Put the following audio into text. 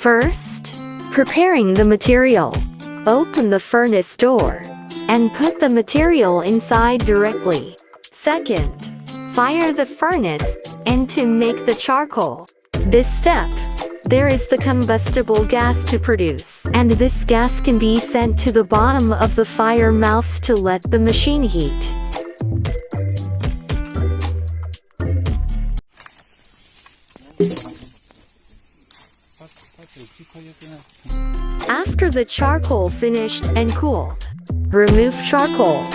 First, preparing the material. Open the furnace door and put the material inside directly. Second, fire the furnace and to make the charcoal. This step, there is the combustible gas to produce, and this gas can be sent to the bottom of the fire mouth to let the machine heat. After the charcoal finished and cooled, remove charcoal